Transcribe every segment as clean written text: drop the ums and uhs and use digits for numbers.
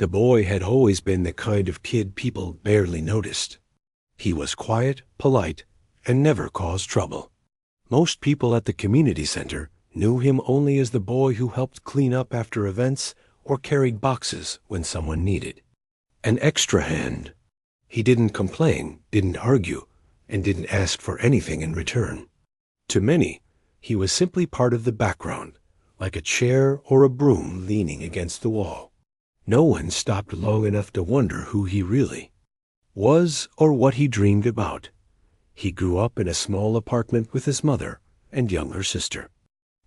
The boy had always been the kind of kid people barely noticed. He was quiet, polite, and never caused trouble. Most people at the community center knew him only as the boy who helped clean up after events or carried boxes when someone needed an extra hand. He didn't complain, didn't argue, and didn't ask for anything in return. To many, he was simply part of the background, like a chair or a broom leaning against the wall. No one stopped long enough to wonder who he really was or what he dreamed about. He grew up in a small apartment with his mother and younger sister.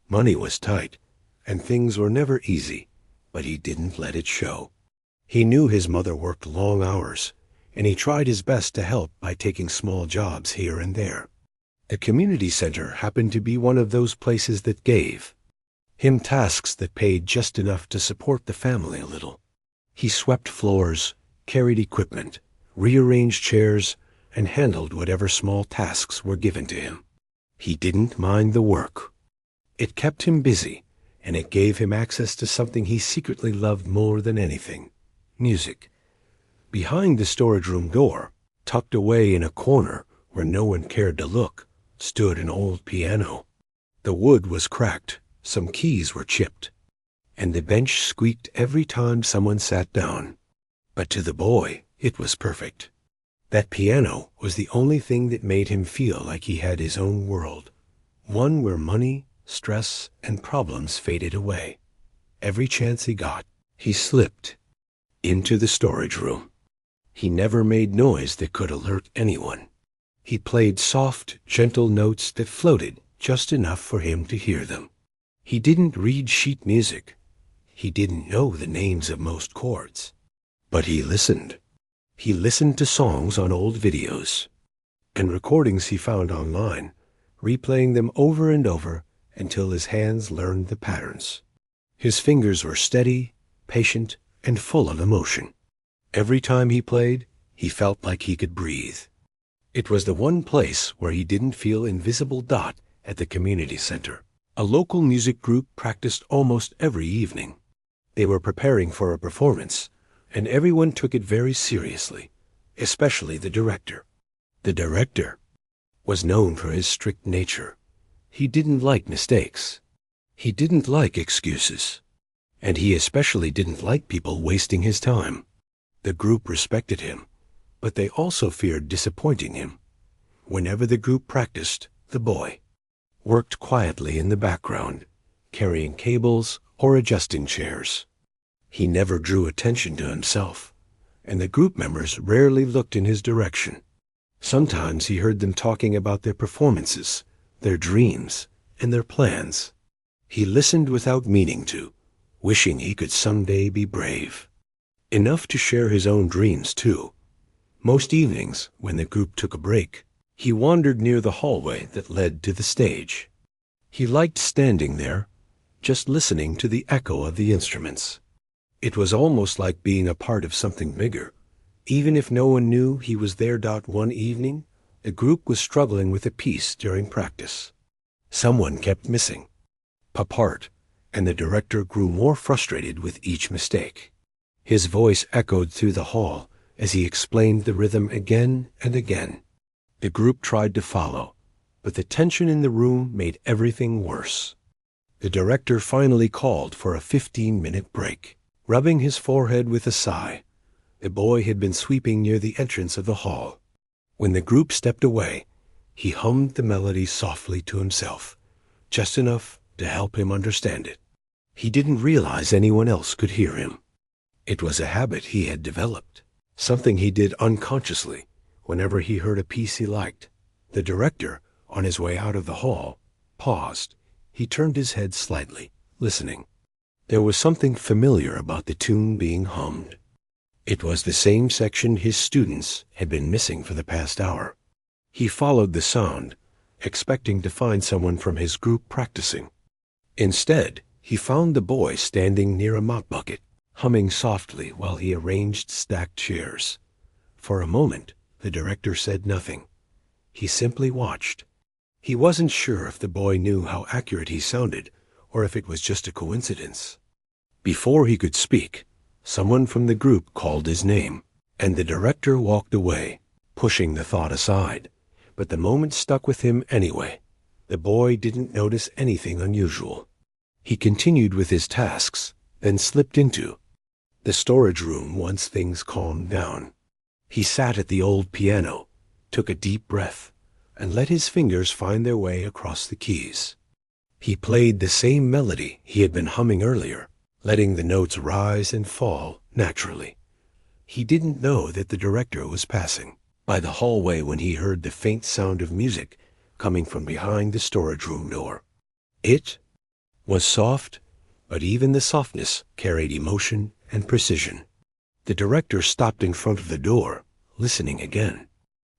Money was tight, and things were never easy, but he didn't let it show. He knew his mother worked long hours, and he tried his best to help by taking small jobs here and there. The community center happened to be one of those places that gave him tasks that paid just enough to support the family a little. He swept floors, carried equipment, rearranged chairs, and handled whatever small tasks were given to him. He didn't mind the work. It kept him busy, and it gave him access to something he secretly loved more than anything: music. Behind the storage room door, tucked away in a corner where no one cared to look, stood an old piano. The wood was cracked, some keys were chipped, and the bench squeaked every time someone sat down. But to the boy, it was perfect. That piano was the only thing that made him feel like he had his own world, one where money, stress, and problems faded away. Every chance he got, he slipped into the storage room. He never made noise that could alert anyone. He played soft, gentle notes that floated just enough for him to hear them. He didn't read sheet music. He didn't know the names of most chords. But he listened. He listened to songs on old videos and recordings he found online, replaying them over and over until his hands learned the patterns. His fingers were steady, patient, and full of emotion. Every time he played, he felt like he could breathe. It was the one place where he didn't feel invisible dot at the community center. A local music group practiced almost every evening. They were preparing for a performance, and everyone took it very seriously, especially the director. The director was known for his strict nature. He didn't like mistakes. He didn't like excuses. And he especially didn't like people wasting his time. The group respected him, but they also feared disappointing him. Whenever the group practiced, the boy worked quietly in the background, carrying cables or adjusting chairs. He never drew attention to himself, and the group members rarely looked in his direction. Sometimes he heard them talking about their performances, their dreams, and their plans. He listened without meaning to, wishing he could someday be brave. Enough to share his own dreams, too. Most evenings, when the group took a break, he wandered near the hallway that led to the stage. He liked standing there, just listening to the echo of the instruments. It was almost like being a part of something bigger. Even if no one knew he was there. One evening, the group was struggling with a piece during practice. Someone kept missing, apart, and the director grew more frustrated with each mistake. His voice echoed through the hall as he explained the rhythm again and again. The group tried to follow, but the tension in the room made everything worse. The director finally called for a 15-minute break. Rubbing his forehead with a sigh, the boy had been sweeping near the entrance of the hall. When the group stepped away, he hummed the melody softly to himself, just enough to help him understand it. He didn't realize anyone else could hear him. It was a habit he had developed, something he did unconsciously whenever he heard a piece he liked. The director, on his way out of the hall, paused. He turned his head slightly, listening. There was something familiar about the tune being hummed. It was the same section his students had been missing for the past hour. He followed the sound, expecting to find someone from his group practicing. Instead, he found the boy standing near a mop bucket, humming softly while he arranged stacked chairs. For a moment, the director said nothing. He simply watched. He wasn't sure if the boy knew how accurate he sounded, or if it was just a coincidence. Before he could speak, Someone from the group called his name, and the director walked away, pushing the thought aside. But the moment stuck with him anyway. The boy didn't notice anything unusual. He continued with his tasks, then slipped into the storage room once things calmed down. He sat at the old piano, took a deep breath, and let his fingers find their way across the keys. He played the same melody he had been humming earlier, letting the notes rise and fall naturally. He didn't know that the director was passing by the hallway when he heard the faint sound of music coming from behind the storage room door. It was soft, but even the softness carried emotion and precision. The director stopped in front of the door, listening again.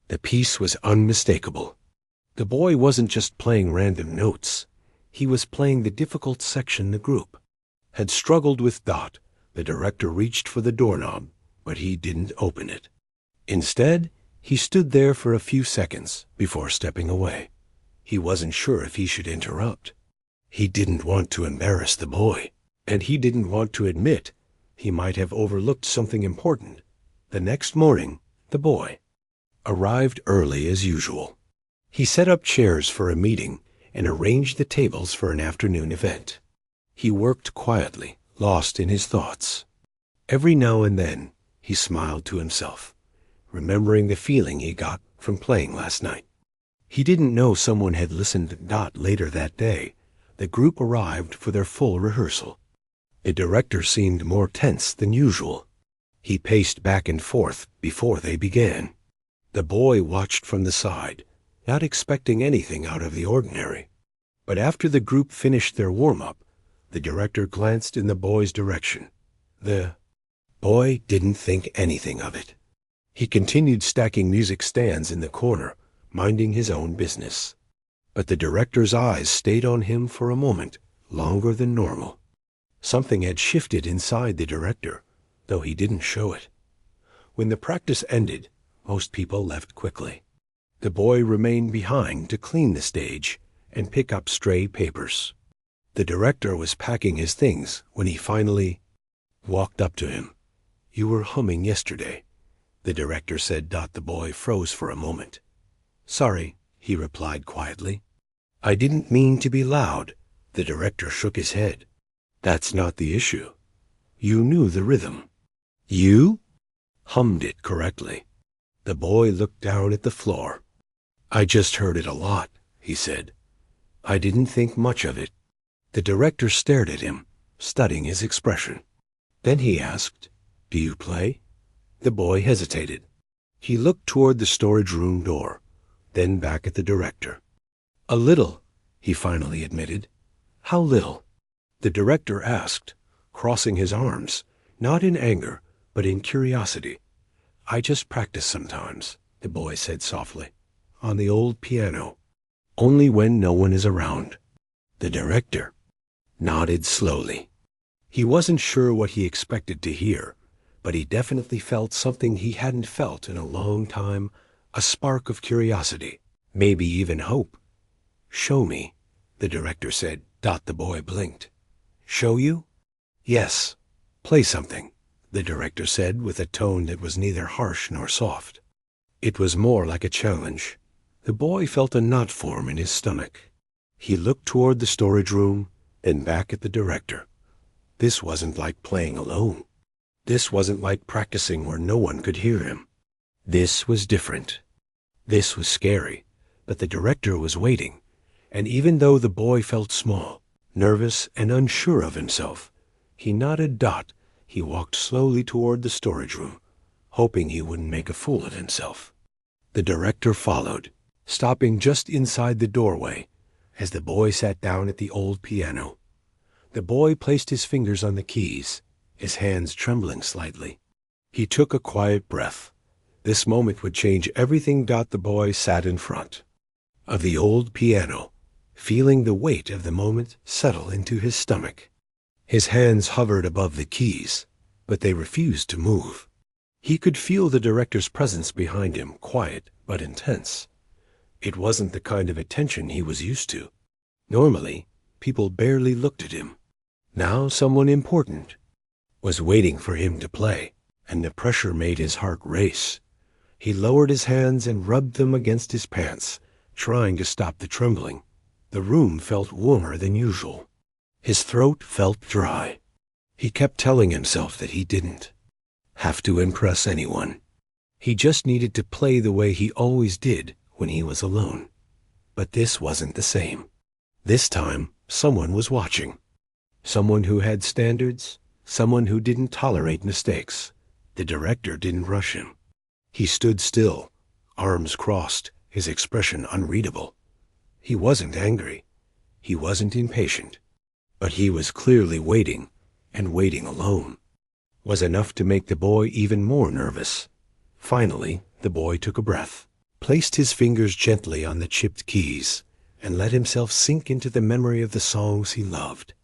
The piece was unmistakable. The boy wasn't just playing random notes. He was playing the difficult section the group had struggled with. The director reached for the doorknob, but he didn't open it. Instead, he stood there for a few seconds before stepping away. He wasn't sure if he should interrupt. He didn't want to embarrass the boy, and he didn't want to admit he might have overlooked something important. The next morning, the boy arrived early as usual. He set up chairs for a meeting and arranged the tables for an afternoon event. He worked quietly, lost in his thoughts. Every now and then, he smiled to himself, remembering the feeling he got from playing last night. He didn't know someone had listened. Later that day, the group arrived for their full rehearsal. The director seemed more tense than usual. He paced back and forth before they began. The boy watched from the side, not expecting anything out of the ordinary. But after the group finished their warm-up, the director glanced in the boy's direction. The boy didn't think anything of it. He continued stacking music stands in the corner, minding his own business. But the director's eyes stayed on him for a moment, longer than normal. Something had shifted inside the director, though he didn't show it. When the practice ended, most people left quickly. The boy remained behind to clean the stage and pick up stray papers. The director was packing his things when he finally walked up to him. "You were humming yesterday," the director said. The boy froze for a moment. "Sorry," he replied quietly. "I didn't mean to be loud." The director shook his head. "That's not the issue. You knew the rhythm. You hummed it correctly." The boy looked down at the floor. "I just heard it a lot," he said. "I didn't think much of it." The director stared at him, studying his expression. Then he asked, "Do you play?" The boy hesitated. He looked toward the storage room door, then back at the director. "A little," he finally admitted. "How little?" The director asked, crossing his arms, not in anger, but in curiosity. "I just practice sometimes," the boy said softly, "on the old piano, only when no one is around." The director nodded slowly. He wasn't sure what he expected to hear, but he definitely felt something he hadn't felt in a long time, a spark of curiosity, maybe even hope. "Show me," the director said. The boy blinked. "Show you?" "Yes. Play something," the director said with a tone that was neither harsh nor soft. It was more like a challenge. The boy felt a knot form in his stomach. He looked toward the storage room, then back at the director. This wasn't like playing alone. This wasn't like practicing where no one could hear him. This was different. This was scary, but the director was waiting, and even though the boy felt small, nervous, and unsure of himself, he nodded. He walked slowly toward the storage room, hoping he wouldn't make a fool of himself. The director followed, stopping just inside the doorway as the boy sat down at the old piano. The boy placed his fingers on the keys, his hands trembling slightly. He took a quiet breath. This moment would change everything. The boy sat in front of the old piano, feeling the weight of the moment settle into his stomach. His hands hovered above the keys, but they refused to move. He could feel the director's presence behind him, quiet but intense. It wasn't the kind of attention he was used to. Normally, people barely looked at him. Now someone important was waiting for him to play, and the pressure made his heart race. He lowered his hands and rubbed them against his pants, trying to stop the trembling. The room felt warmer than usual. His throat felt dry. He kept telling himself that he didn't have to impress anyone. He just needed to play the way he always did when he was alone. But this wasn't the same. This time, someone was watching. Someone who had standards, someone who didn't tolerate mistakes. The director didn't rush him. He stood still, arms crossed, his expression unreadable. He wasn't angry. He wasn't impatient. But he was clearly waiting, and waiting alone was enough to make the boy even more nervous. Finally, the boy took a breath, placed his fingers gently on the chipped keys, and let himself sink into the memory of the songs he loved.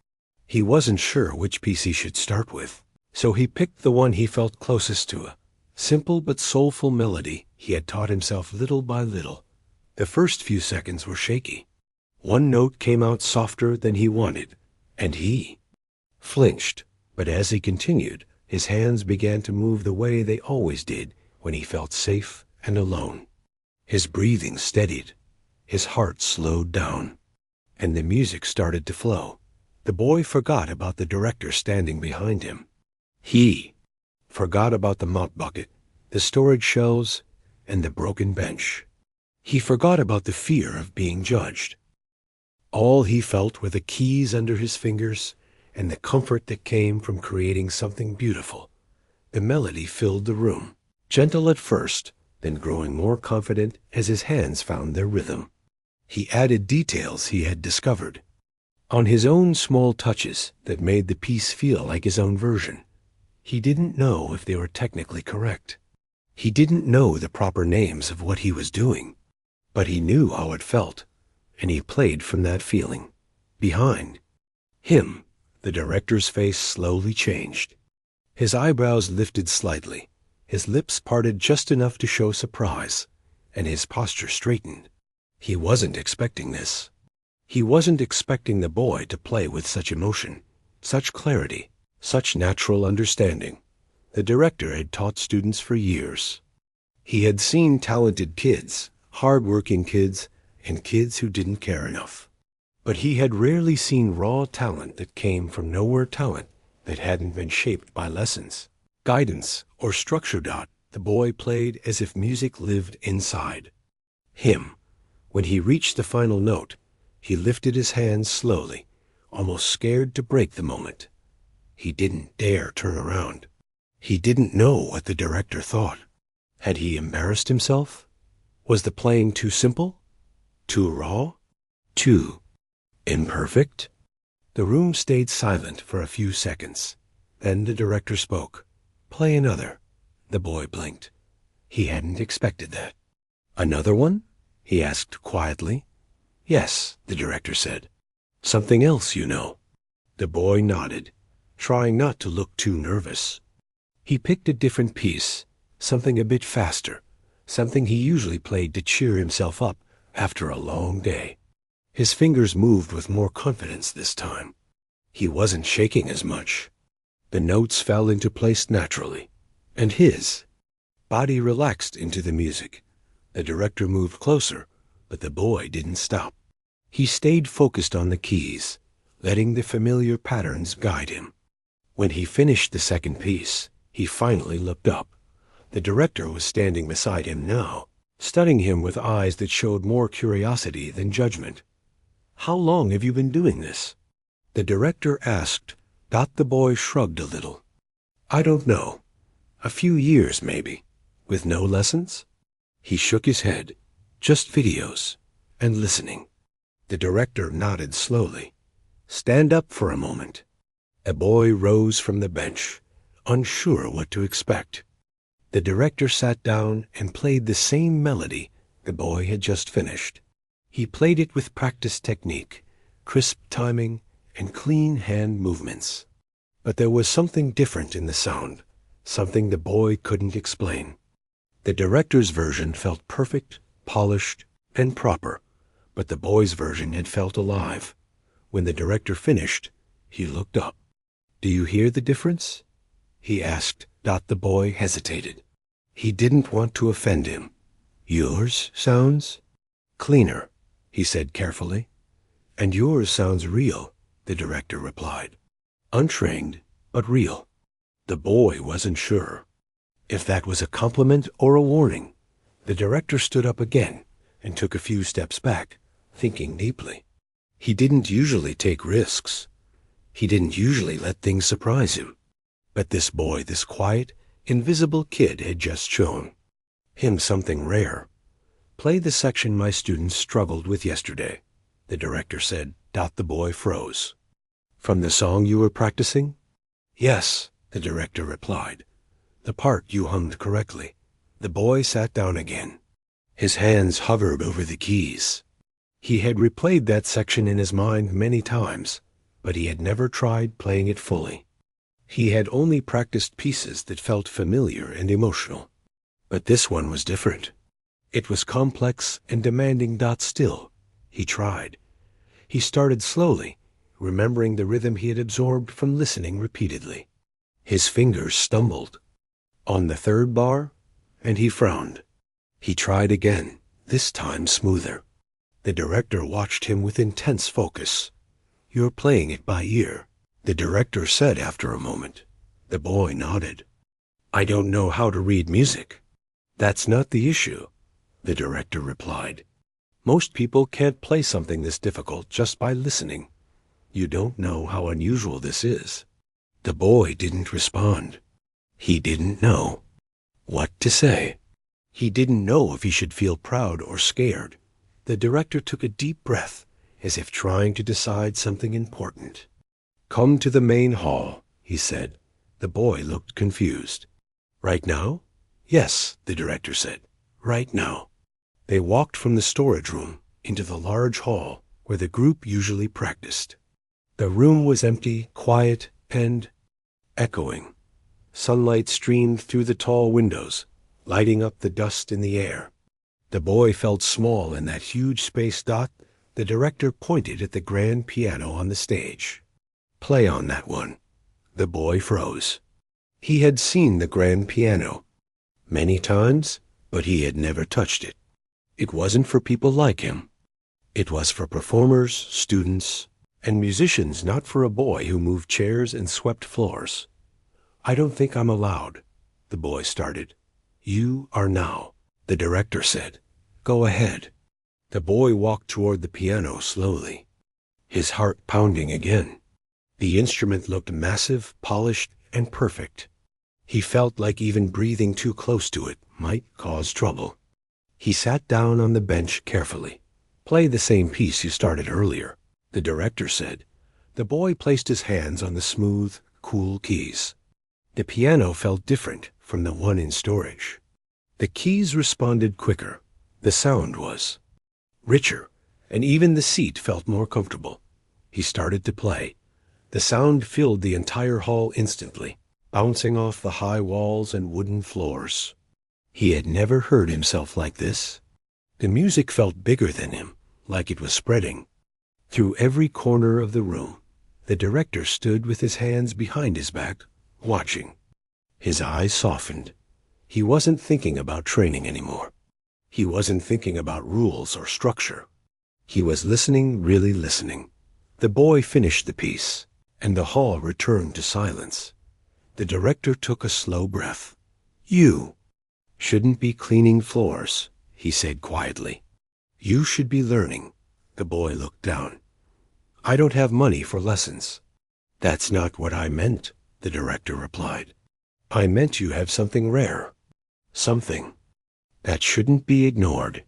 He wasn't sure which piece he should start with, so he picked the one he felt closest to, a simple but soulful melody he had taught himself little by little. The first few seconds were shaky. One note came out softer than he wanted, and he flinched, but as he continued, his hands began to move the way they always did when he felt safe and alone. His breathing steadied, his heart slowed down, and the music started to flow. The boy forgot about the director standing behind him. He forgot about the mop bucket, the storage shelves, and the broken bench. He forgot about the fear of being judged. All he felt were the keys under his fingers and the comfort that came from creating something beautiful. The melody filled the room, gentle at first, then growing more confident as his hands found their rhythm. He added details he had discovered, on his own small touches that made the piece feel like his own version. He didn't know if they were technically correct. He didn't know the proper names of what he was doing, but he knew how it felt, and he played from that feeling. Behind him, the director's face slowly changed. His eyebrows lifted slightly, his lips parted just enough to show surprise, and his posture straightened. He wasn't expecting this. He wasn't expecting the boy to play with such emotion, such clarity, such natural understanding. The director had taught students for years. He had seen talented kids, hard-working kids, and kids who didn't care enough. But he had rarely seen raw talent that came from nowhere, talent that hadn't been shaped by lessons, guidance, or structure. The boy played as if music lived inside him. When he reached the final note, he lifted his hands slowly, almost scared to break the moment. He didn't dare turn around. He didn't know what the director thought. Had he embarrassed himself? Was the playing too simple? Too raw? Too imperfect? The room stayed silent for a few seconds. Then the director spoke. "Play another." The boy blinked. He hadn't expected that. "Another one?" he asked quietly. "Yes," the director said. "Something else, you know." The boy nodded, trying not to look too nervous. He picked a different piece, something a bit faster, something he usually played to cheer himself up after a long day. His fingers moved with more confidence this time. He wasn't shaking as much. The notes fell into place naturally, and his body relaxed into the music. The director moved closer, but the boy didn't stop. He stayed focused on the keys, letting the familiar patterns guide him. When he finished the second piece, he finally looked up. The director was standing beside him now, studying him with eyes that showed more curiosity than judgment. "How long have you been doing this?" the director asked. The boy shrugged a little. "I don't know. A few years, maybe. With no lessons?" He shook his head. "Just videos and listening." The director nodded slowly. "Stand up for a moment." A boy rose from the bench, unsure what to expect. The director sat down and played the same melody the boy had just finished. He played it with practiced technique, crisp timing, and clean hand movements. But there was something different in the sound, something the boy couldn't explain. The director's version felt perfect, polished, and proper, but the boy's version had felt alive. When the director finished, he looked up. "Do you hear the difference?" he asked. The boy hesitated. He didn't want to offend him. Yours sounds cleaner, he said carefully. And yours sounds real, the director replied. Untrained, but real. The boy wasn't sure if that was a compliment or a warning. The director stood up again and took a few steps back, thinking deeply. He didn't usually take risks. He didn't usually let things surprise him. But this boy, this quiet, invisible kid had just shown him something rare. Play the section my students struggled with yesterday, the director said. The boy froze. From the song you were practicing? Yes, the director replied. The part you hummed correctly. The boy sat down again. His hands hovered over the keys. He had replayed that section in his mind many times, but he had never tried playing it fully. He had only practiced pieces that felt familiar and emotional. But this one was different. It was complex and demanding. Still, he tried. He started slowly, remembering the rhythm he had absorbed from listening repeatedly. His fingers stumbled on the third bar, and he frowned. He tried again, this time smoother. The director watched him with intense focus. You're playing it by ear, the director said after a moment. The boy nodded. I don't know how to read music. That's not the issue, the director replied. Most people can't play something this difficult just by listening. You don't know how unusual this is. The boy didn't respond. He didn't know what to say. He didn't know if he should feel proud or scared. The director took a deep breath, as if trying to decide something important. Come to the main hall, he said. The boy looked confused. Right now? Yes, the director said. Right now. They walked from the storage room into the large hall where the group usually practiced. The room was empty, quiet, and echoing. Sunlight streamed through the tall windows, lighting up the dust in the air. The boy felt small in that huge space. The director pointed at the grand piano on the stage. Play on that one. The boy froze. He had seen the grand piano many times, but he had never touched it. It wasn't for people like him. It was for performers, students, and musicians, not for a boy who moved chairs and swept floors. I don't think I'm allowed, the boy started. You are now, the director said. Go ahead. The boy walked toward the piano slowly, his heart pounding again. The instrument looked massive, polished, and perfect. He felt like even breathing too close to it might cause trouble. He sat down on the bench carefully. Play the same piece you started earlier, the director said. The boy placed his hands on the smooth, cool keys. The piano felt different from the one in storage. The keys responded quicker. The sound was richer, and even the seat felt more comfortable. He started to play. The sound filled the entire hall instantly, bouncing off the high walls and wooden floors. He had never heard himself like this. The music felt bigger than him, like it was spreading through every corner of the room. The director stood with his hands behind his back, watching. His eyes softened. He wasn't thinking about training anymore. He wasn't thinking about rules or structure. He was listening, really listening. The boy finished the piece, and the hall returned to silence. The director took a slow breath. You shouldn't be cleaning floors, he said quietly. You should be learning. The boy looked down. I don't have money for lessons. That's not what I meant, the director replied. I meant you have something rare. Something that shouldn't be ignored.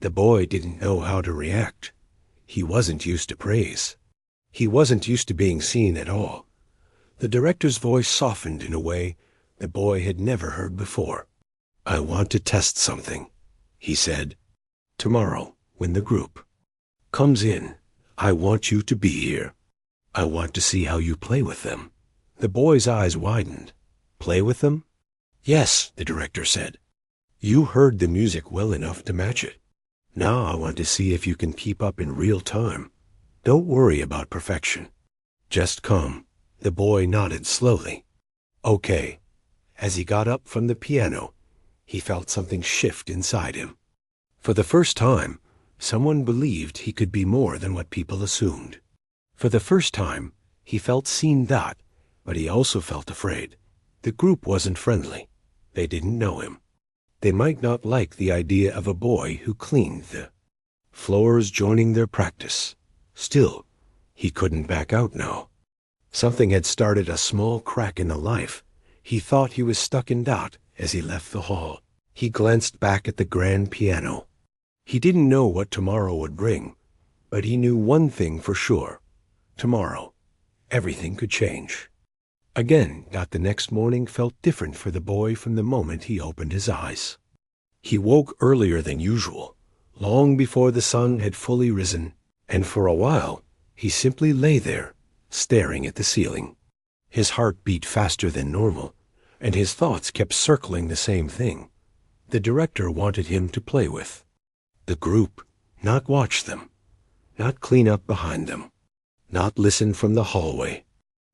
The boy didn't know how to react. He wasn't used to praise. He wasn't used to being seen at all. The director's voice softened in a way the boy had never heard before. I want to test something, he said. Tomorrow, when the group comes in, I want you to be here. I want to see how you play with them. The boy's eyes widened. Play with them? Yes, the director said. You heard the music well enough to match it. Now I want to see if you can keep up in real time. Don't worry about perfection. Just come. The boy nodded slowly. Okay. As he got up from the piano, he felt something shift inside him. For the first time, someone believed he could be more than what people assumed. For the first time, he felt seen but he also felt afraid. The group wasn't friendly. They didn't know him. They might not like the idea of a boy who cleaned the floors joining their practice. Still, he couldn't back out now. Something had started a small crack in the life. He thought he was stuck in doubt as he left the hall. He glanced back at the grand piano. He didn't know what tomorrow would bring, but he knew one thing for sure. Tomorrow, everything could change. Again, the next morning felt different for the boy from the moment he opened his eyes. He woke earlier than usual, long before the sun had fully risen, and for a while he simply lay there, staring at the ceiling. His heart beat faster than normal, and his thoughts kept circling the same thing. The director wanted him to play with the group, not watch them, not clean up behind them, not listen from the hallway.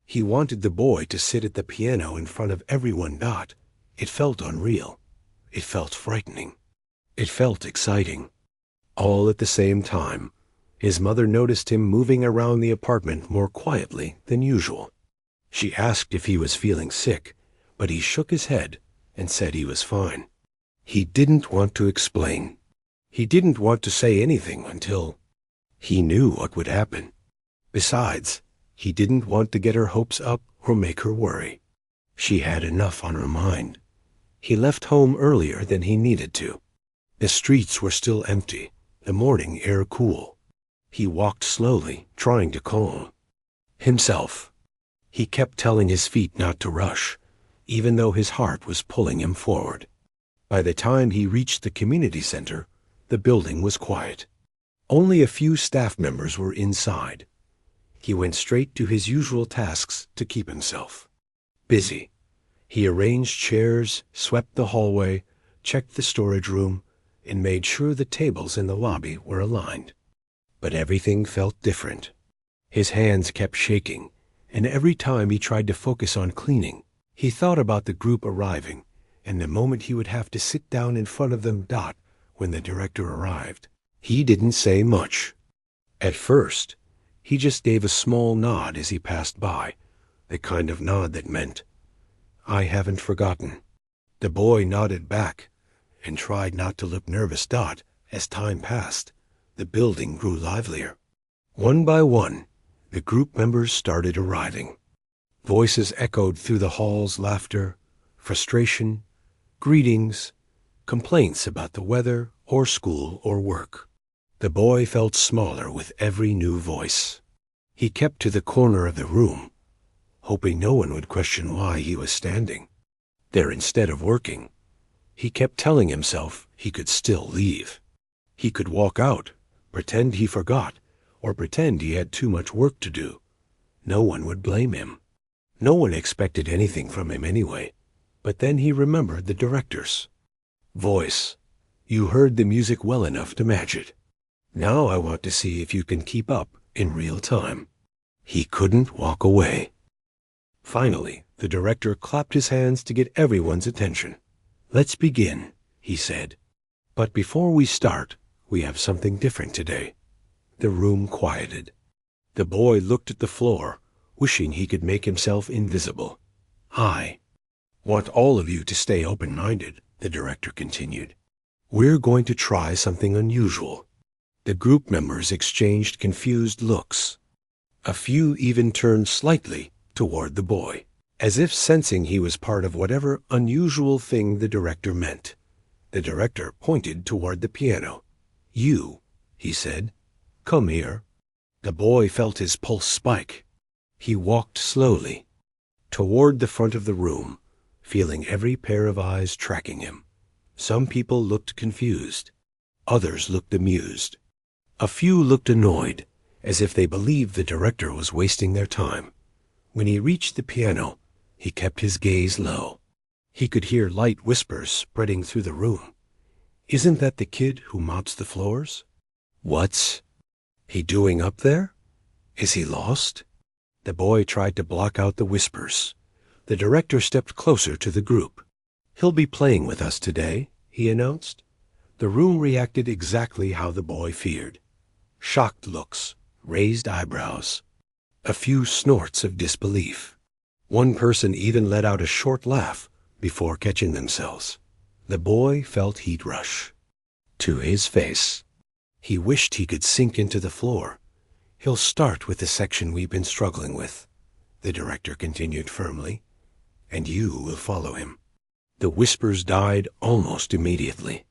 He wanted the boy to sit at the piano in front of everyone. It felt unreal. It felt frightening. It felt exciting. All at the same time, his mother noticed him moving around the apartment more quietly than usual. She asked if he was feeling sick, but he shook his head and said he was fine. He didn't want to explain. He didn't want to say anything until he knew what would happen. Besides, he didn't want to get her hopes up or make her worry. She had enough on her mind. He left home earlier than he needed to. The streets were still empty, the morning air cool. He walked slowly, trying to calm himself. He kept telling his feet not to rush, even though his heart was pulling him forward. By the time he reached the community center, the building was quiet. Only a few staff members were inside. He went straight to his usual tasks to keep himself busy. He arranged chairs, swept the hallway, checked the storage room, and made sure the tables in the lobby were aligned. But everything felt different. His hands kept shaking, and every time he tried to focus on cleaning, he thought about the group arriving and the moment he would have to sit down in front of them. When the director arrived, he didn't say much. At first, he just gave a small nod as he passed by, the kind of nod that meant, "I haven't forgotten." The boy nodded back and tried not to look nervous. As time passed, the building grew livelier. One by one, the group members started arriving. Voices echoed through the halls: laughter, frustration, greetings, complaints about the weather or school or work. The boy felt smaller with every new voice. He kept to the corner of the room, hoping no one would question why he was standing there instead of working. He kept telling himself he could still leave. He could walk out, pretend he forgot, or pretend he had too much work to do. No one would blame him. No one expected anything from him anyway. But then he remembered the director's voice. "You heard the music well enough to match it. Now I want to see if you can keep up in real time." He couldn't walk away. Finally, the director clapped his hands to get everyone's attention. "Let's begin," he said. "But before we start, we have something different today." The room quieted. The boy looked at the floor, wishing he could make himself invisible. "I want all of you to stay open-minded," the director continued. "We're going to try something unusual." The group members exchanged confused looks. A few even turned slightly toward the boy, as if sensing he was part of whatever unusual thing the director meant. The director pointed toward the piano. "You," he said, "come here." The boy felt his pulse spike. He walked slowly toward the front of the room, feeling every pair of eyes tracking him. Some people looked confused. Others looked amused. A few looked annoyed, as if they believed the director was wasting their time. When he reached the piano, he kept his gaze low. He could hear light whispers spreading through the room. "Isn't that the kid who mops the floors? What's he doing up there? Is he lost?" The boy tried to block out the whispers, The director stepped closer to the group. "He'll be playing with us today," he announced. The room reacted exactly how the boy feared. Shocked looks, raised eyebrows, a few snorts of disbelief. One person even let out a short laugh before catching themselves. The boy felt heat rush to his face. He wished he could sink into the floor. "He'll start with the section we've been struggling with," the director continued firmly, "and you will follow him." The whispers died almost immediately.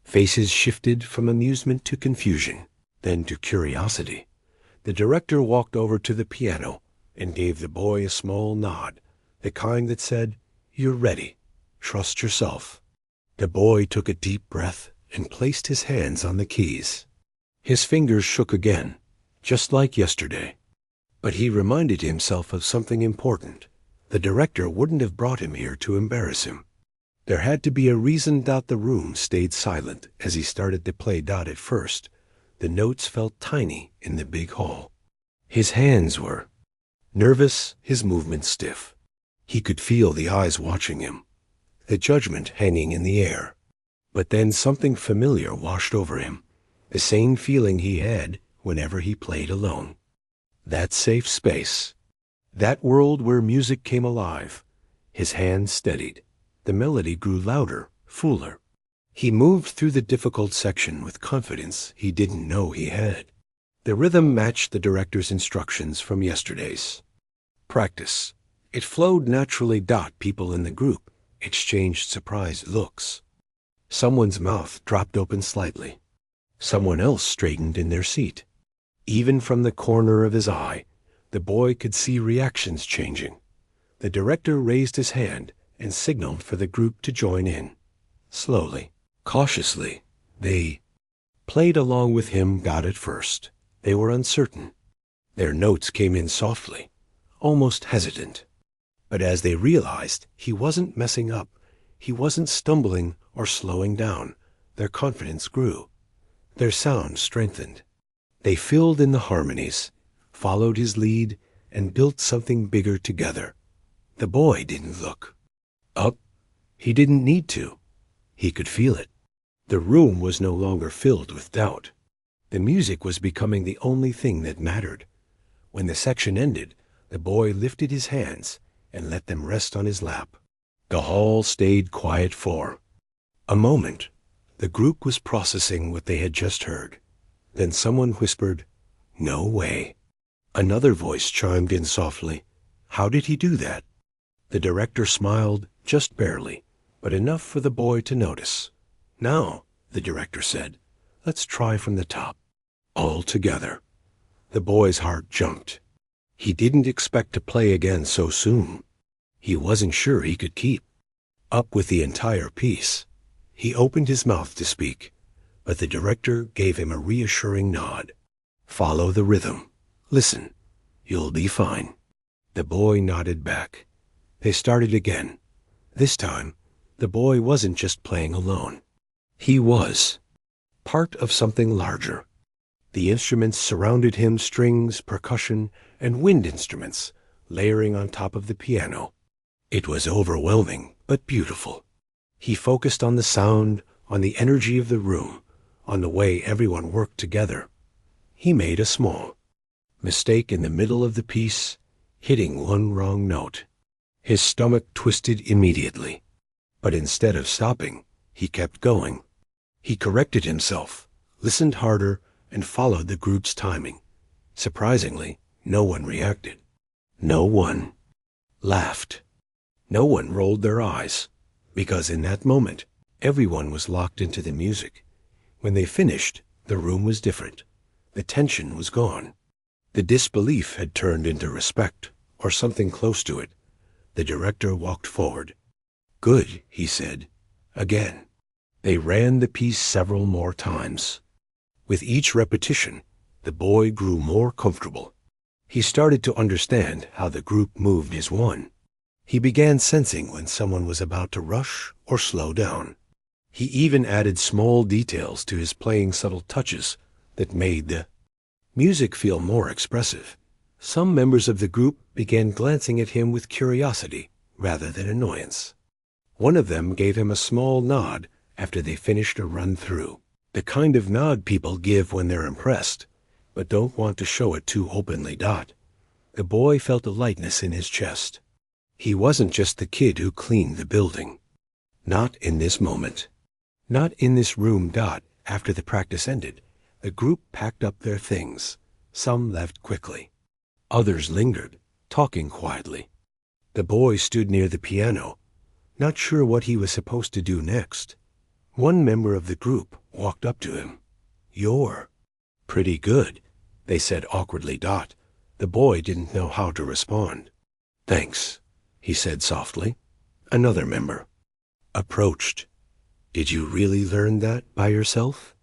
Faces shifted from amusement to confusion, then to curiosity. The director walked over to the piano and gave the boy a small nod, the kind that said, "You're ready. Trust yourself." The boy took a deep breath and placed his hands on the keys. His fingers shook again, just like yesterday. But he reminded himself of something important. The director wouldn't have brought him here to embarrass him. There had to be a reason. The room stayed silent as he started to play. At first, the notes felt tiny in the big hall. His hands were nervous, his movements stiff. He could feel the eyes watching him, the judgment hanging in the air. But then something familiar washed over him, the same feeling he had whenever he played alone. That safe space, that world where music came alive. His hands steadied. The melody grew louder, fuller. He moved through the difficult section with confidence he didn't know he had. The rhythm matched the director's instructions from yesterday's practice. It flowed naturally. People in the group exchanged surprised looks. Someone's mouth dropped open slightly. Someone else straightened in their seat. Even from the corner of his eye, the boy could see reactions changing. The director raised his hand and signaled for the group to join in. Slowly, cautiously, they played along with him. At first, they were uncertain. Their notes came in softly, almost hesitant. But as they realized he wasn't messing up, he wasn't stumbling or slowing down, their confidence grew. Their sound strengthened. They filled in the harmonies, followed his lead, and built something bigger together. The boy didn't look up. He didn't need to. He could feel it. The room was no longer filled with doubt. The music was becoming the only thing that mattered. When the section ended, the boy lifted his hands and let them rest on his lap. The hall stayed quiet for a moment. The group was processing what they had just heard. Then someone whispered, "No way." Another voice chimed in softly, "How did he do that?" The director smiled, just barely, but enough for the boy to notice. "Now," the director said, "let's try from the top. All together." The boy's heart jumped. He didn't expect to play again so soon. He wasn't sure he could keep up with the entire piece. He opened his mouth to speak, but the director gave him a reassuring nod. "Follow the rhythm. Listen. You'll be fine." The boy nodded back. They started again. This time, the boy wasn't just playing alone. He was part of something larger. The instruments surrounded him, strings, percussion, and wind instruments, layering on top of the piano. It was overwhelming, but beautiful. He focused on the sound, on the energy of the room, on the way everyone worked together. He made a small mistake in the middle of the piece, hitting one wrong note. His stomach twisted immediately. But instead of stopping, he kept going. He corrected himself, listened harder, and followed the group's timing. Surprisingly, no one reacted. No one laughed. No one rolled their eyes, because in that moment, everyone was locked into the music. When they finished, the room was different. The tension was gone. The disbelief had turned into respect, or something close to it. The director walked forward. "Good," he said. Again. They ran the piece several more times. With each repetition, the boy grew more comfortable. He started to understand how the group moved as one. He began sensing when someone was about to rush or slow down. He even added small details to his playing, subtle touches that made the music feel more expressive. Some members of the group began glancing at him with curiosity, rather than annoyance. One of them gave him a small nod after they finished a run-through, the kind of nod people give when they're impressed, but don't want to show it too openly. The boy felt a lightness in his chest. He wasn't just the kid who cleaned the building. Not in this moment. Not in this room. After the practice ended, the group packed up their things. Some left quickly. Others lingered, talking quietly. The boy stood near the piano, not sure what he was supposed to do next. One member of the group walked up to him. "You're pretty good," they said awkwardly. The boy didn't know how to respond. "Thanks," he said softly. Another member approached. "Did you really learn that by yourself?"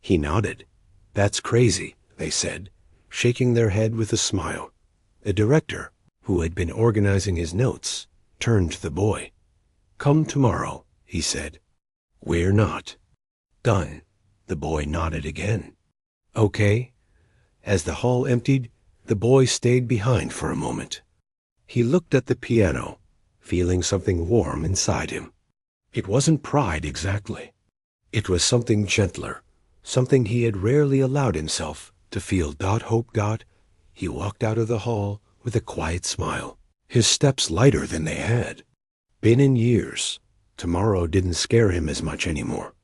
He nodded. "That's crazy," they said, shaking their head with a smile. The director, who had been organizing his notes, turned to the boy. "Come tomorrow," he said. "We're not." "Done." The boy nodded again. "Okay." As the hall emptied, the boy stayed behind for a moment. He looked at the piano, feeling something warm inside him. It wasn't pride exactly. It was something gentler, something he had rarely allowed himself to feel. Hope. He walked out of the hall with a quiet smile, his steps lighter than they had been in years. Tomorrow didn't scare him as much anymore.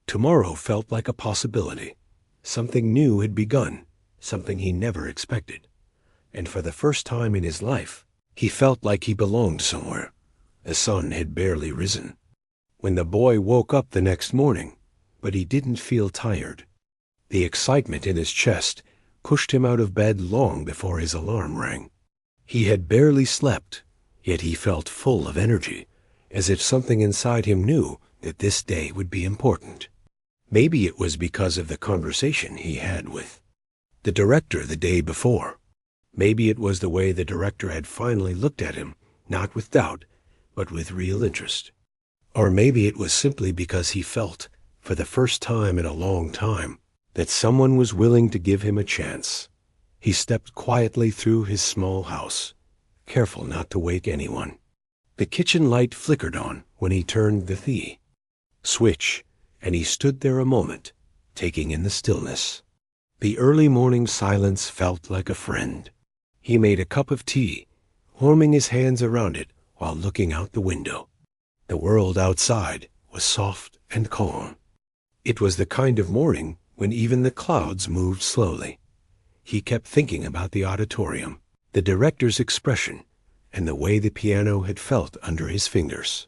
Tomorrow felt like a possibility. Something new had begun, something he never expected. And for the first time in his life, he felt like he belonged somewhere. The sun had barely risen when the boy woke up the next morning, but he didn't feel tired. The excitement in his chest pushed him out of bed long before his alarm rang. He had barely slept, yet he felt full of energy, as if something inside him knew that this day would be important. Maybe it was because of the conversation he had with the director the day before. Maybe it was the way the director had finally looked at him, not with doubt, but with real interest. Or maybe it was simply because he felt, for the first time in a long time, that someone was willing to give him a chance. He stepped quietly through his small house, careful not to wake anyone. The kitchen light flickered on when he turned the switch, and he stood there a moment, taking in the stillness. The early morning silence felt like a friend. He made a cup of tea, warming his hands around it while looking out the window. The world outside was soft and calm. It was the kind of morning when even the clouds moved slowly. He kept thinking about the auditorium, the director's expression, and the way the piano had felt under his fingers.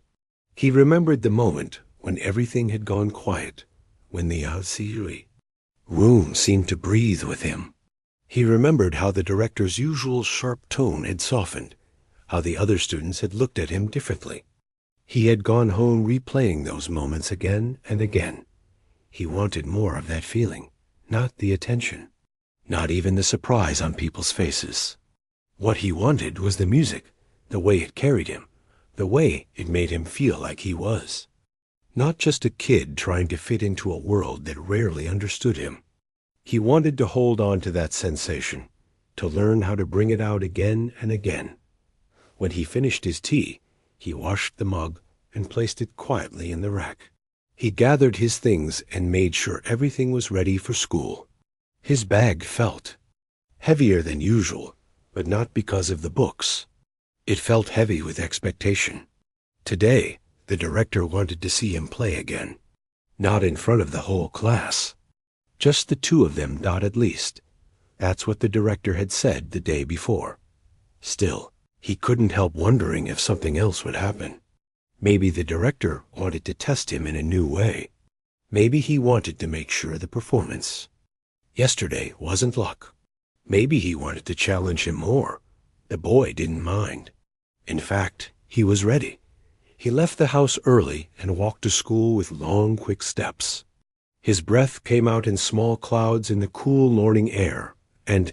He remembered the moment when everything had gone quiet, when the room seemed to breathe with him. He remembered how the director's usual sharp tone had softened, how the other students had looked at him differently. He had gone home replaying those moments again and again. He wanted more of that feeling, not the attention, not even the surprise on people's faces. What he wanted was the music, the way it carried him, the way it made him feel like he was not just a kid trying to fit into a world that rarely understood him. He wanted to hold on to that sensation, to learn how to bring it out again and again. When he finished his tea, he washed the mug and placed it quietly in the rack. He gathered his things and made sure everything was ready for school. His bag felt heavier than usual, but not because of the books. It felt heavy with expectation. Today, the director wanted to see him play again. Not in front of the whole class. Just the two of them. At least. That's what the director had said the day before. Still, he couldn't help wondering if something else would happen. Maybe the director wanted to test him in a new way. Maybe he wanted to make sure the performance yesterday wasn't luck. Maybe he wanted to challenge him more. The boy didn't mind. In fact, he was ready. He left the house early and walked to school with long, quick steps. His breath came out in small clouds in the cool morning air, and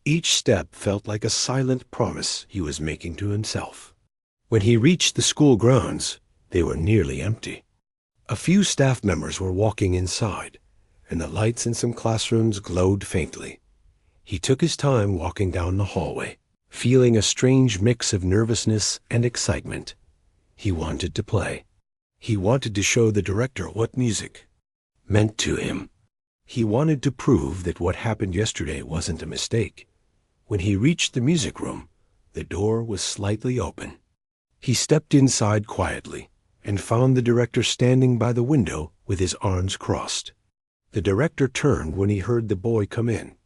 each step felt like a silent promise he was making to himself. When he reached the school grounds, they were nearly empty. A few staff members were walking inside, and the lights in some classrooms glowed faintly. He took his time walking down the hallway, feeling a strange mix of nervousness and excitement. He wanted to play. He wanted to show the director what music meant to him. He wanted to prove that what happened yesterday wasn't a mistake. When he reached the music room, the door was slightly open. He stepped inside quietly and found the director standing by the window with his arms crossed. The director turned when he heard the boy come in.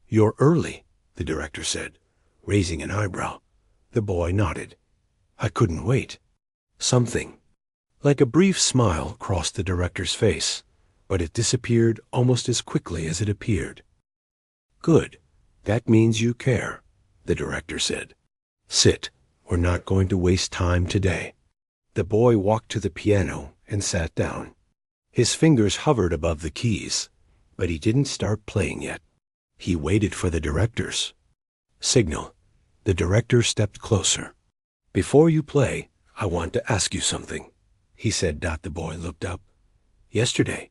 "You're early," the director said, raising an eyebrow. The boy nodded. "I couldn't wait." Something like a brief smile crossed the director's face, but it disappeared almost as quickly as it appeared. "Good. That means you care," the director said. "Sit. We're not going to waste time today." The boy walked to the piano and sat down. His fingers hovered above the keys, but he didn't start playing yet. He waited for the director's signal. The director stepped closer. "Before you play, I want to ask you something," he said. The boy looked up. "Yesterday,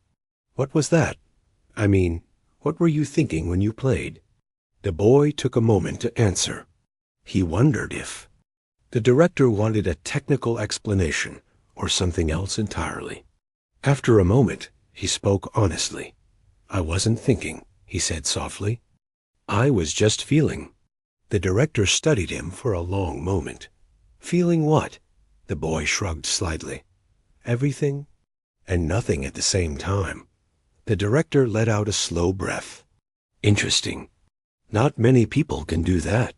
what was that? I mean, what were you thinking when you played?" The boy took a moment to answer. He wondered if the director wanted a technical explanation or something else entirely. After a moment, he spoke honestly. "I wasn't thinking," he said softly. "I was just feeling." The director studied him for a long moment. "Feeling what?" The boy shrugged slightly. "Everything and nothing at the same time." The director let out a slow breath. "Interesting. Not many people can do that.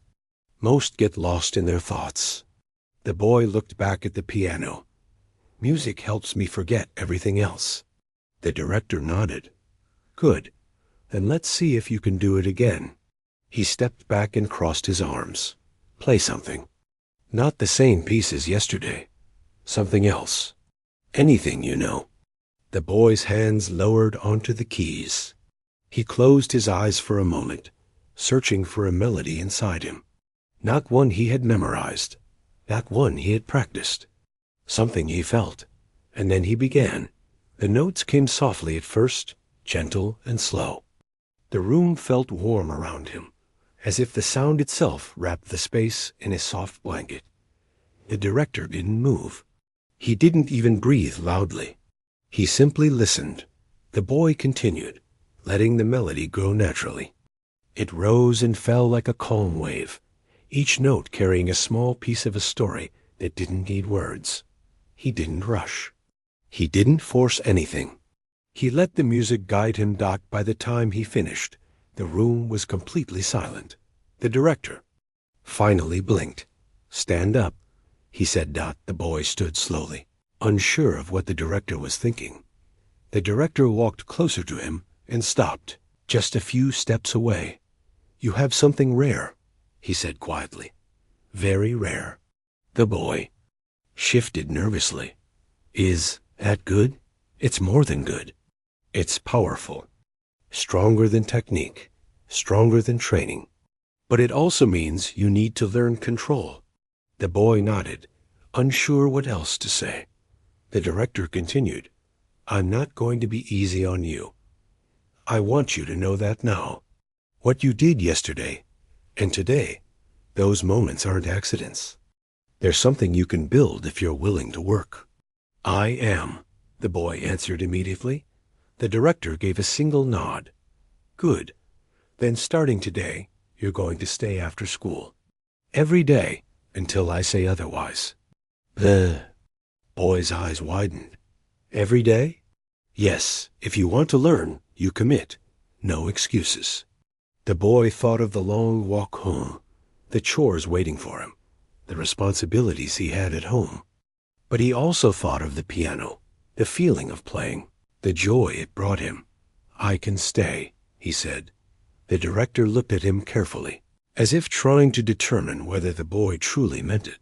Most get lost in their thoughts." The boy looked back at the piano. "Music helps me forget everything else." The director nodded. "Good. Then let's see if you can do it again." He stepped back and crossed his arms. "Play something. Not the same piece as yesterday. Something else. Anything, you know." The boy's hands lowered onto the keys. He closed his eyes for a moment, searching for a melody inside him. Not one he had memorized. Not one he had practiced. Something he felt. And then he began. The notes came softly at first, gentle and slow. The room felt warm around him, as if the sound itself wrapped the space in a soft blanket. The director didn't move. He didn't even breathe loudly. He simply listened. The boy continued, letting the melody grow naturally. It rose and fell like a calm wave, each note carrying a small piece of a story that didn't need words. He didn't rush. He didn't force anything. He let the music guide him. By the time he finished, the room was completely silent. The director finally blinked. "Stand up," he said. The boy stood slowly, unsure of what the director was thinking. The director walked closer to him and stopped, just a few steps away. "You have something rare," he said quietly. "Very rare." The boy shifted nervously. "Is that good?" "It's more than good. It's powerful. Stronger than technique. Stronger than training. But it also means you need to learn control." The boy nodded, unsure what else to say. The director continued, "I'm not going to be easy on you. I want you to know that now. What you did yesterday and today, those moments aren't accidents. There's something you can build if you're willing to work." "I am," the boy answered immediately. The director gave a single nod. "Good. Then starting today, you're going to stay after school. Every day until I say otherwise." The boy's eyes widened. "Every day?" "Yes. If you want to learn, you commit. No excuses." The boy thought of the long walk home, the chores waiting for him, the responsibilities he had at home. But he also thought of the piano, the feeling of playing, the joy it brought him. "I can stay," he said. The director looked at him carefully, as if trying to determine whether the boy truly meant it.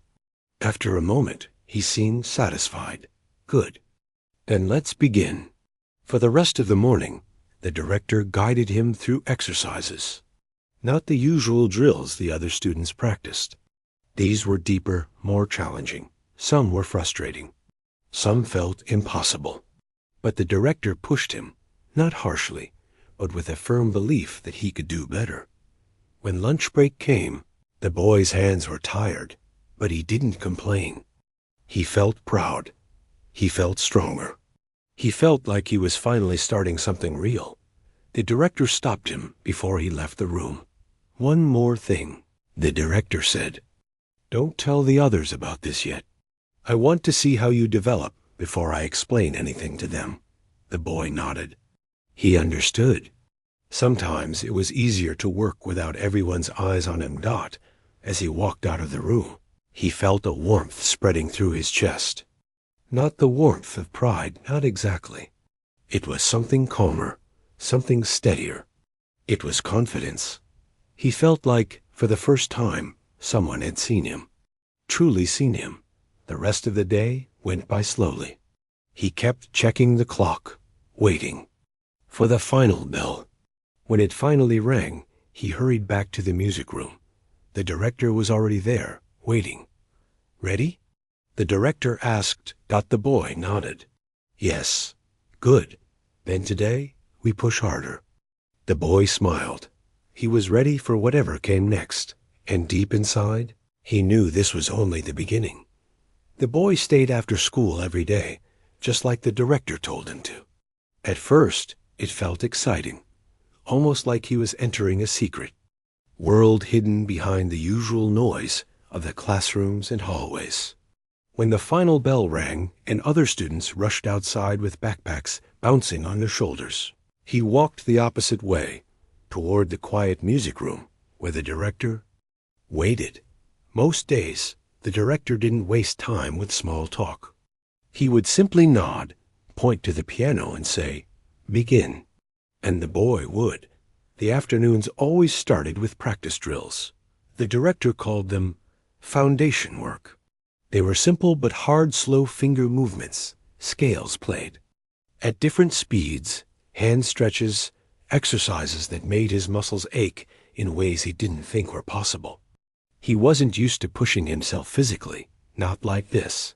After a moment, he seemed satisfied. "Good. Then let's begin." For the rest of the morning, the director guided him through exercises. Not the usual drills the other students practiced. These were deeper, more challenging. Some were frustrating. Some felt impossible. But the director pushed him, not harshly, but with a firm belief that he could do better. When lunch break came, The boy's hands were tired, but he didn't complain. He felt proud. He felt stronger. He felt like he was finally starting something real. The director stopped him before he left the room. "One more thing," the director said. "Don't tell the others about this yet. I want to see how you develop before I explain anything to them." The boy nodded. He understood. Sometimes it was easier to work without everyone's eyes on him. As he walked out of the room, he felt a warmth spreading through his chest. Not the warmth of pride, not exactly. It was something calmer, something steadier. It was confidence. He felt like, for the first time, someone had seen him. Truly seen him. The rest of the day went by slowly. He kept checking the clock, waiting for the final bell. When it finally rang, he hurried back to the music room. The director was already there, waiting. "Ready?" the director asked. The boy nodded. "Yes." "Good. Then today, we push harder." The boy smiled. He was ready for whatever came next, and deep inside, he knew this was only the beginning. The boy stayed after school every day, just like the director told him to. At first, it felt exciting, almost like he was entering a secret world hidden behind the usual noise of the classrooms and hallways. When the final bell rang and other students rushed outside with backpacks bouncing on their shoulders, he walked the opposite way, toward the quiet music room where the director waited. Most days, the director didn't waste time with small talk. He would simply nod, point to the piano and say, "Begin." And the boy would. The afternoons always started with practice drills. The director called them foundation work. They were simple but hard, slow finger movements, scales played. At different speeds, hand stretches, exercises that made his muscles ache in ways he didn't think were possible. He wasn't used to pushing himself physically, not like this.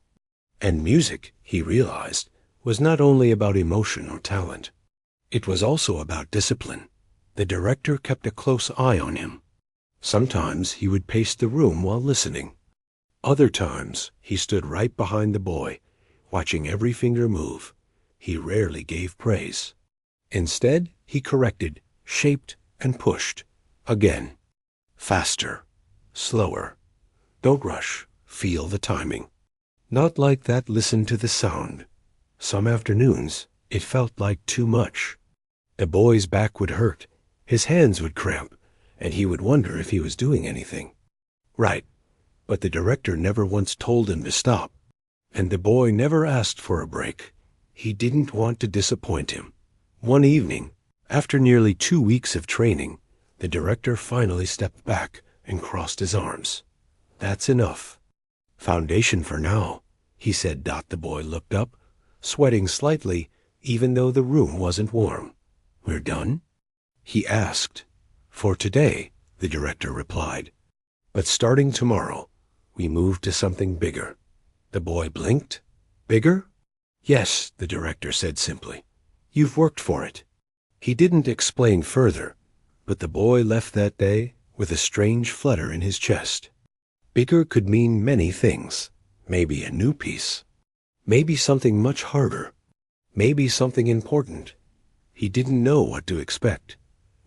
And music, he realized, was not only about emotion or talent. It was also about discipline. The director kept a close eye on him. Sometimes he would pace the room while listening. Other times he stood right behind the boy, watching every finger move. He rarely gave praise. Instead, he corrected, shaped, and pushed. Again. Faster. Slower. Don't rush. Feel the timing. Not like that. Listen to the sound. Some afternoons, it felt like too much. The boy's back would hurt. His hands would cramp, and he would wonder if he was doing anything right. But the director never once told him to stop, and the boy never asked for a break. He didn't want to disappoint him. One evening, after nearly 2 weeks of training, the director finally stepped back and crossed his arms. "That's enough. Foundation for now," he said. The boy looked up, sweating slightly, even though the room wasn't warm. "We're done?" he asked. "For today," the director replied. "But starting tomorrow, we move to something bigger." The boy blinked. "Bigger?" "Yes," the director said simply. "You've worked for it." He didn't explain further, but the boy left that day with a strange flutter in his chest. Bigger could mean many things. Maybe a new piece. Maybe something much harder. Maybe something important. He didn't know what to expect.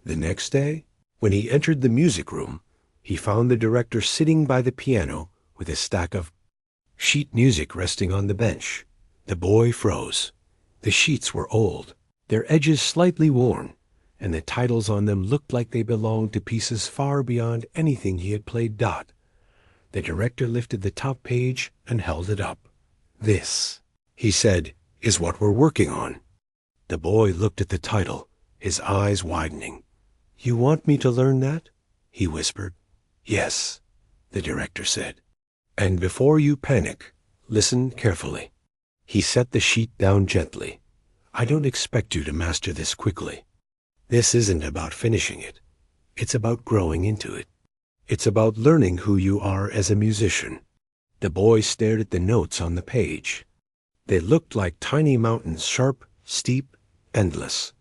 The next day, when he entered the music room, he found the director sitting by the piano with a stack of sheet music resting on the bench. The boy froze. The sheets were old, their edges slightly worn, and the titles on them looked like they belonged to pieces far beyond anything he had played. The director lifted the top page and held it up. "This," he said, "is what we're working on." The boy looked at the title, his eyes widening. "You want me to learn that?" he whispered. "Yes," the director said. "And before you panic, listen carefully." He set the sheet down gently. "I don't expect you to master this quickly. This isn't about finishing it. It's about growing into it. It's about learning who you are as a musician." The boy stared at the notes on the page. They looked like tiny mountains, sharp, steep, endless.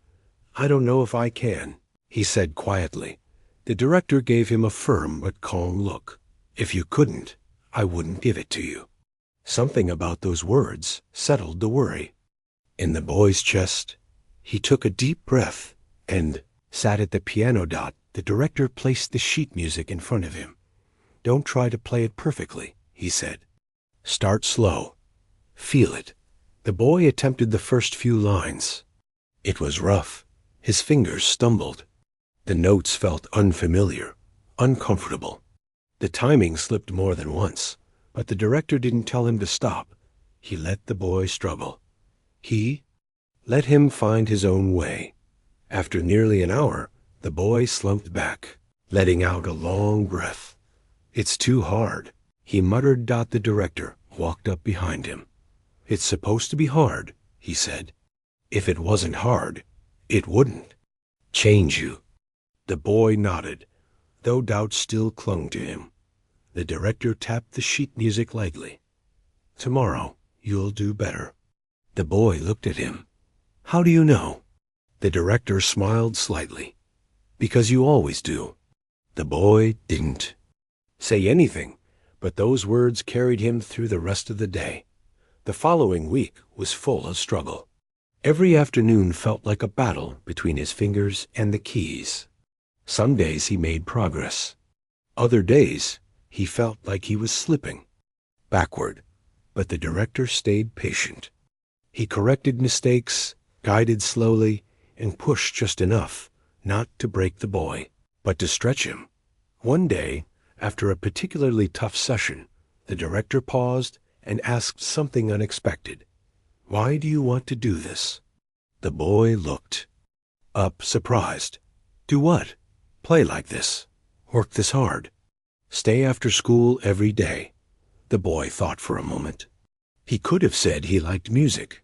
"I don't know if I can," he said quietly. The director gave him a firm but calm look. "If you couldn't, I wouldn't give it to you." Something about those words settled the worry. In the boy's chest, he took a deep breath and sat at the piano. The director placed the sheet music in front of him. "Don't try to play it perfectly," he said. "Start slow. Feel it." The boy attempted the first few lines. It was rough. His fingers stumbled. The notes felt unfamiliar, uncomfortable. The timing slipped more than once, but the director didn't tell him to stop. He let the boy struggle. He let him find his own way. After nearly an hour, the boy slumped back, letting out a long breath. "It's too hard," he muttered. The director walked up behind him. "It's supposed to be hard," he said. "If it wasn't hard, it wouldn't change you." The boy nodded, though doubt still clung to him. The director tapped the sheet music lightly. "Tomorrow, you'll do better." The boy looked at him. "How do you know?" The director smiled slightly. "Because you always do." The boy didn't say anything, but those words carried him through the rest of the day. The following week was full of struggle. Every afternoon felt like a battle between his fingers and the keys. Some days he made progress. Other days he felt like he was slipping backward, but the director stayed patient. He corrected mistakes, guided slowly, and pushed just enough not to break the boy, but to stretch him. One day, after a particularly tough session, the director paused and asked something unexpected. "Why do you want to do this?" The boy looked up, surprised. "Do what? Play like this? Work this hard? Stay after school every day?" The boy thought for a moment. He could have said he liked music.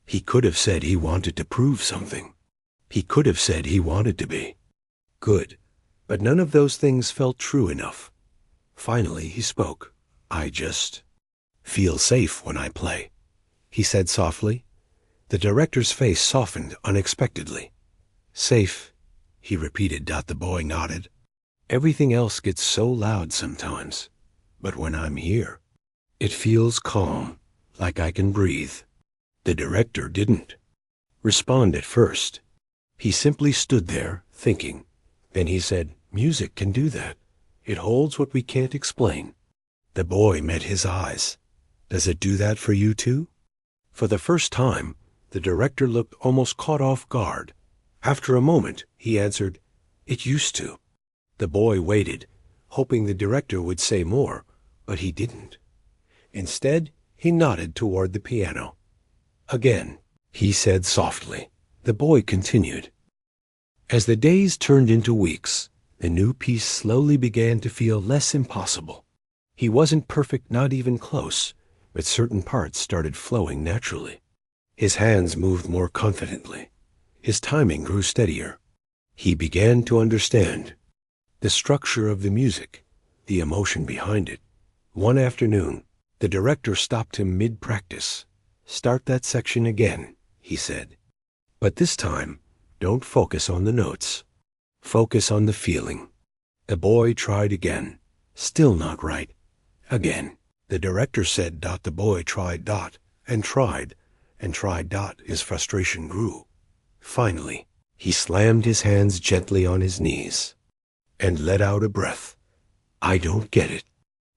He could have said he wanted to prove something. He could have said he wanted to be good, but none of those things felt true enough. Finally he spoke. "I just feel safe when I play," he said softly. The director's face softened unexpectedly. "Safe," he repeated. The boy nodded. "Everything else gets so loud sometimes, but when I'm here, it feels calm, like I can breathe." The director didn't respond at first. He simply stood there, thinking. Then he said, "Music can do that. It holds what we can't explain." The boy met his eyes. "Does it do that for you too?" For the first time, the director looked almost caught off guard. After a moment, he answered, "It used to." The boy waited, hoping the director would say more, but he didn't. Instead, he nodded toward the piano. "Again," he said softly. The boy continued. As the days turned into weeks, the new piece slowly began to feel less impossible. He wasn't perfect, not even close, but certain parts started flowing naturally. His hands moved more confidently. His timing grew steadier. He began to understand the structure of the music, the emotion behind it. One afternoon, the director stopped him mid-practice. "Start that section again," he said. "But this time, don't focus on the notes. Focus on the feeling." The boy tried again. Still not right. Again. The director said. The boy tried. And tried. And tried. His frustration grew. Finally, he slammed his hands gently on his knees and let out a breath. "I don't get it,"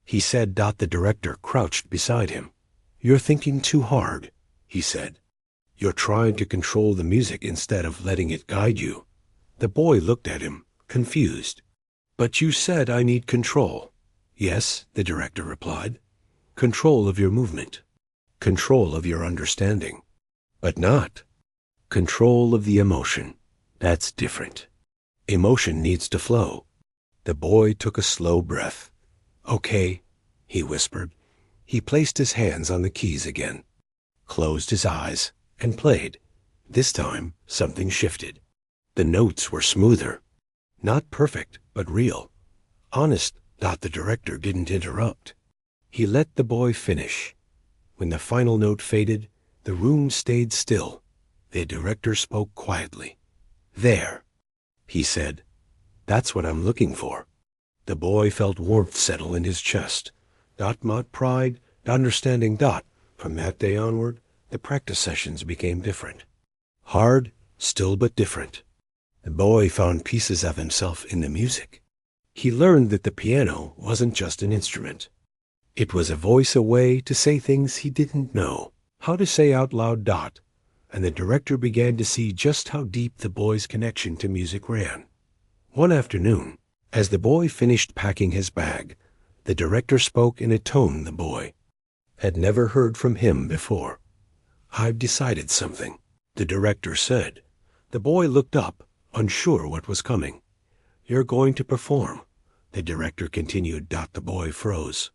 he said. The director crouched beside him. "You're thinking too hard," he said. "You're trying to control the music instead of letting it guide you." The boy looked at him, confused. "But you said I need control." "Yes," the director replied. "Control of your movement. Control of your understanding. But not control of the emotion. That's different. Emotion needs to flow." The boy took a slow breath. "Okay," he whispered. He placed his hands on the keys again, closed his eyes, and played. This time, something shifted. The notes were smoother. Not perfect, but real. Honest. The director didn't interrupt. He let the boy finish. When the final note faded, the room stayed still. The director spoke quietly. "There," he said. That's what I'm looking for. The boy felt warmth settle in his chest. Not pride, not understanding. From that day onward, the practice sessions became different. Hard, still but different. The boy found pieces of himself in the music. He learned that the piano wasn't just an instrument. It was a voice, a way to say things he didn't know how to say out loud. And the director began to see just how deep the boy's connection to music ran. One afternoon, as the boy finished packing his bag, the director spoke in a tone the boy had never heard from him before. "I've decided something," the director said. The boy looked up, unsure what was coming. "You're going to perform," the director continued. The boy froze.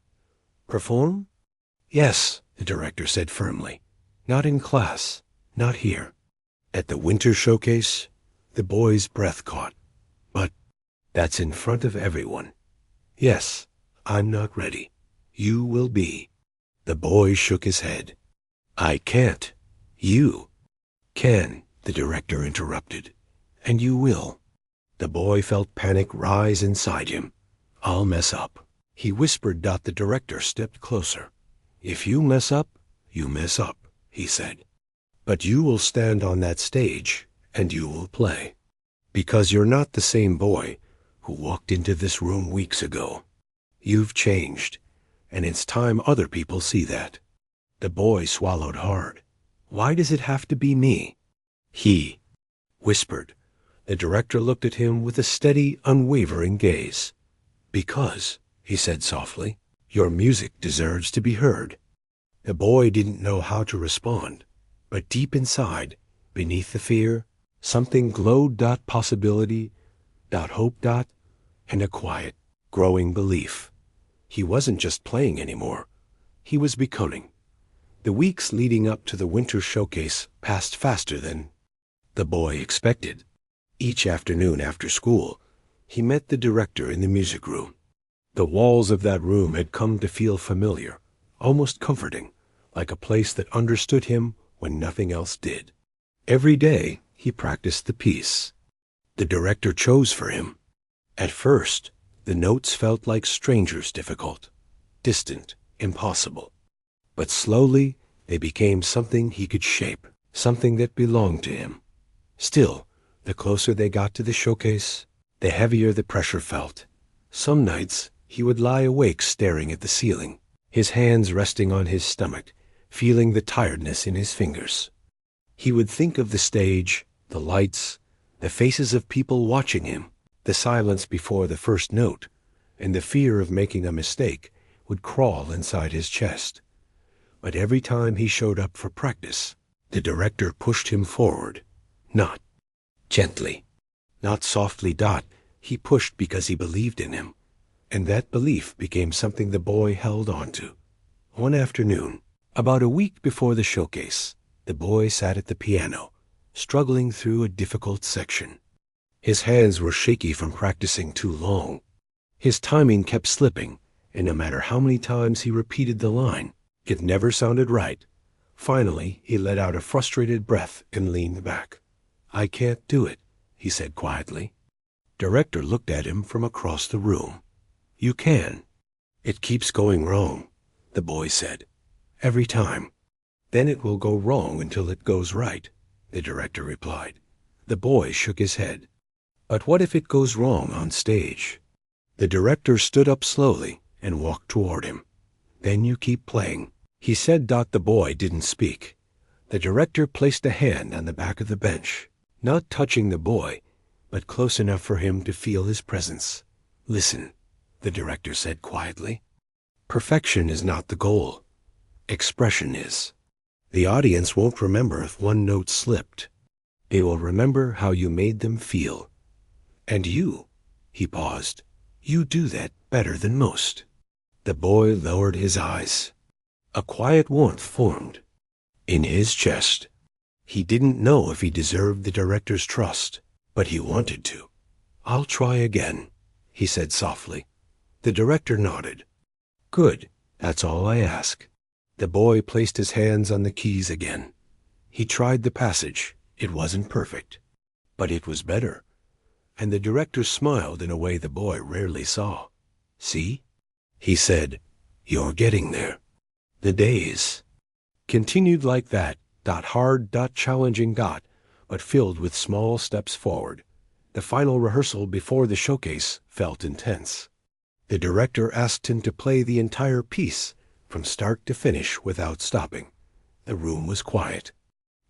"Perform?" "Yes," the director said firmly. "Not in class, not here. At the winter showcase." The boy's breath caught. "But that's in front of everyone." "Yes, I'm not ready. You will be." The boy shook his head. "I can't. You can," the director interrupted. "And you will." The boy felt panic rise inside him. "I'll mess up," he whispered. The director stepped closer. "If you mess up, you mess up," he said. "But you will stand on that stage, and you will play. Because you're not the same boy who walked into this room weeks ago. You've changed, and it's time other people see that." The boy swallowed hard. "Why does it have to be me?" "He whispered." The director looked at him with a steady, unwavering gaze. "Because," he said softly, "your music deserves to be heard." The boy didn't know how to respond, but deep inside, beneath the fear, something glowed. Possibility, hope, and a quiet, growing belief. He wasn't just playing anymore. He was becoming. The weeks leading up to the winter showcase passed faster than the boy expected. Each afternoon after school, he met the director in the music room. The walls of that room had come to feel familiar, almost comforting, like a place that understood him when nothing else did. Every day, he practiced the piece the director chose for him. At first, the notes felt like strangers, difficult, distant, impossible. But slowly, they became something he could shape, something that belonged to him. Still, the closer they got to the showcase, the heavier the pressure felt. Some nights, he would lie awake staring at the ceiling, his hands resting on his stomach, feeling the tiredness in his fingers. He would think of the stage, the lights, the faces of people watching him, the silence before the first note, and the fear of making a mistake would crawl inside his chest. But every time he showed up for practice, the director pushed him forward. Not gently, not softly. He pushed because he believed in him, and that belief became something the boy held on to. One afternoon, about a week before the showcase, the boy sat at the piano, struggling through a difficult section. His hands were shaky from practicing too long. His timing kept slipping, and no matter how many times he repeated the line, it never sounded right. Finally, he let out a frustrated breath and leaned back. "I can't do it," he said quietly. Director looked at him from across the room. "You can." "It keeps going wrong," the boy said. "Every time." "Then it will go wrong until it goes right," the director replied. The boy shook his head. "But what if it goes wrong on stage?" The director stood up slowly and walked toward him. "Then you keep playing," he said. The boy didn't speak. The director placed a hand on the back of the bench, not touching the boy, but close enough for him to feel his presence. "Listen," the director said quietly. "Perfection is not the goal. Expression is. The audience won't remember if one note slipped. They will remember how you made them feel. And you," he paused, "you do that better than most." The boy lowered his eyes. A quiet warmth formed in his chest. He didn't know if he deserved the director's trust, but he wanted to. "I'll try again," he said softly. The director nodded. "Good, that's all I ask." The boy placed his hands on the keys again. He tried the passage. It wasn't perfect, but it was better. and the director smiled in a way the boy rarely saw. "See?" he said. "You're getting there." The days continued like that, hard, challenging, but filled with small steps forward. The final rehearsal before the showcase felt intense. The director asked him to play the entire piece, from start to finish, without stopping. The room was quiet.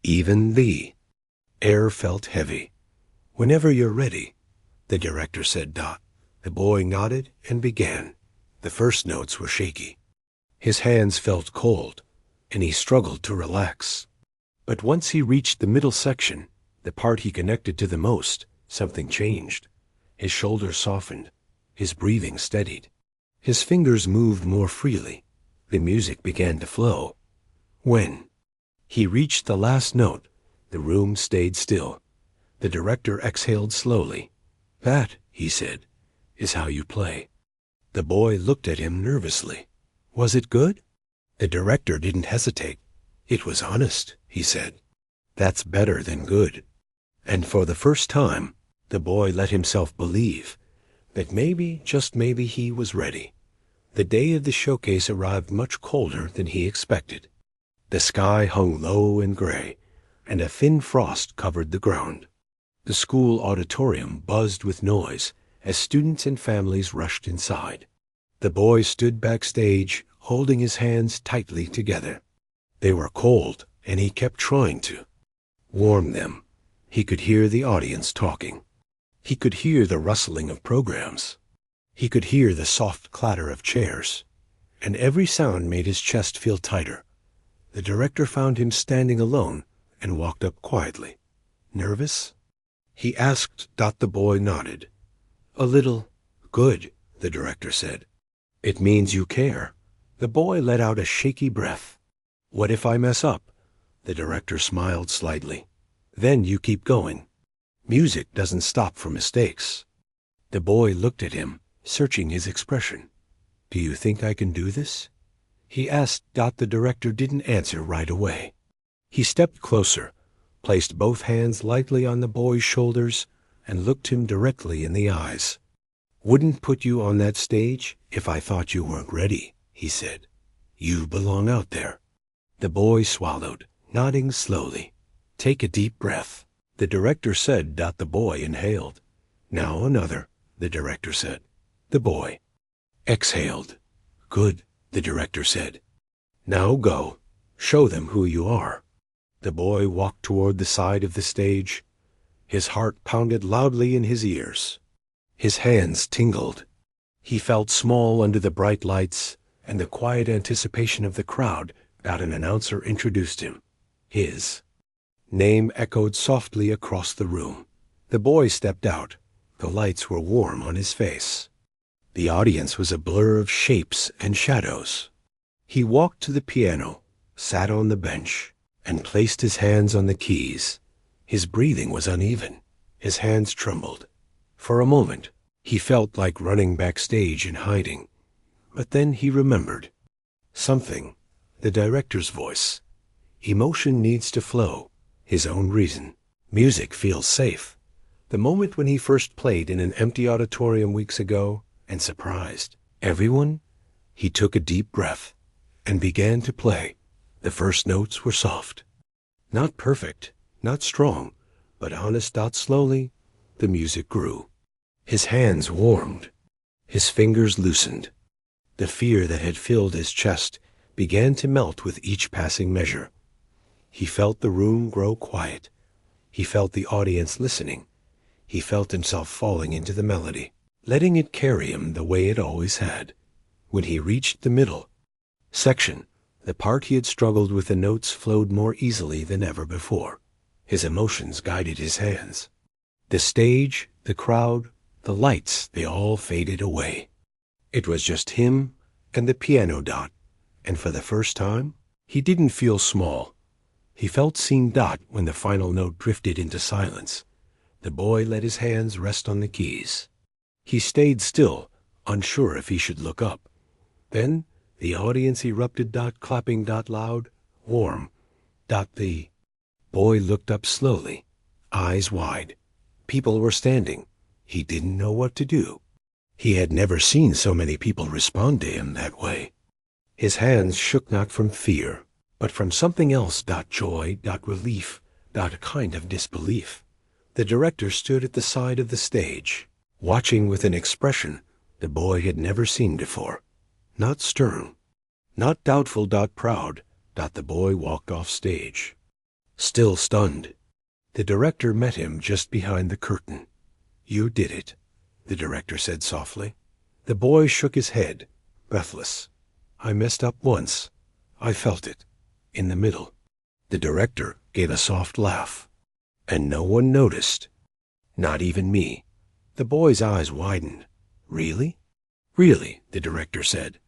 Even the air felt heavy. "Whenever you're ready," the director said. The boy nodded and began. The first notes were shaky. His hands felt cold, and he struggled to relax. But once he reached the middle section, the part he connected to the most, something changed. His shoulders softened. His breathing steadied. His fingers moved more freely. The music began to flow. When he reached the last note, the room stayed still. The director exhaled slowly. "That," he said, "is how you play." The boy looked at him nervously. "Was it good?" The director didn't hesitate. "It was honest," he said. "That's better than good." And for the first time, the boy let himself believe that maybe, just maybe, he was ready. The day of the showcase arrived much colder than he expected. The sky hung low and gray, and a thin frost covered the ground. The school auditorium buzzed with noise as students and families rushed inside. The boy stood backstage, holding his hands tightly together. They were cold, and he kept trying to warm them. He could hear the audience talking. He could hear the rustling of programs. He could hear the soft clatter of chairs, and every sound made his chest feel tighter. The director found him standing alone and walked up quietly. "Nervous?" he asked. The boy nodded. "A little." "Good," the director said. "It means you care." The boy let out a shaky breath. "What if I mess up?" The director smiled slightly. "Then you keep going. Music doesn't stop for mistakes." The boy looked at him, searching his expression. "Do you think I can do this?" he asked. The director didn't answer right away. He stepped closer, placed both hands lightly on the boy's shoulders, and looked him directly in the eyes. "Wouldn't put you on that stage if I thought you weren't ready," he said. "You belong out there." The boy swallowed, nodding slowly. "Take a deep breath," the director said. The boy inhaled. "Now another," the director said. The boy exhaled. "Good," the director said. "Now go. Show them who you are." The boy walked toward the side of the stage. His heart pounded loudly in his ears. His hands tingled. He felt small under the bright lights and the quiet anticipation of the crowd. An announcer introduced him. His name echoed softly across the room. The boy stepped out. The lights were warm on his face. The audience was a blur of shapes and shadows. He walked to the piano, sat on the bench, and placed his hands on the keys. His breathing was uneven. His hands trembled. For a moment, he felt like running backstage and hiding. But then he remembered something. The director's voice. Emotion needs to flow. His own reason. Music feels safe. The moment when he first played in an empty auditorium weeks ago and surprised everyone, he took a deep breath and began to play. The first notes were soft. Not perfect, not strong, but honest. Slowly, the music grew. His hands warmed. His fingers loosened. The fear that had filled his chest began to melt with each passing measure. He felt the room grow quiet. He felt the audience listening. He felt himself falling into the melody, letting it carry him the way it always had. When he reached the middle section, the part he had struggled with, the notes flowed more easily than ever before. His emotions guided his hands. The stage, the crowd, the lights, they all faded away. It was just him and the piano. And for the first time, he didn't feel small. He felt seen. When the final note drifted into silence, the boy let his hands rest on the keys. He stayed still, unsure if he should look up. Then the audience erupted. Clapping. Loud, warm. The boy looked up slowly, eyes wide. People were standing. He didn't know what to do. He had never seen so many people respond to him that way. His hands shook not from fear, but from something else. Joy, relief, a kind of disbelief. The director stood at the side of the stage, watching with an expression the boy had never seen before. Not stern, not doubtful. Proud. The boy walked off stage, still stunned. The director met him just behind the curtain. "You did it," the director said softly. The boy shook his head, breathless. "I messed up once. I felt it. In the middle." The director gave a soft laugh. "And no one noticed?" "Not even me." The boy's eyes widened. "Really?" "Really," the director said.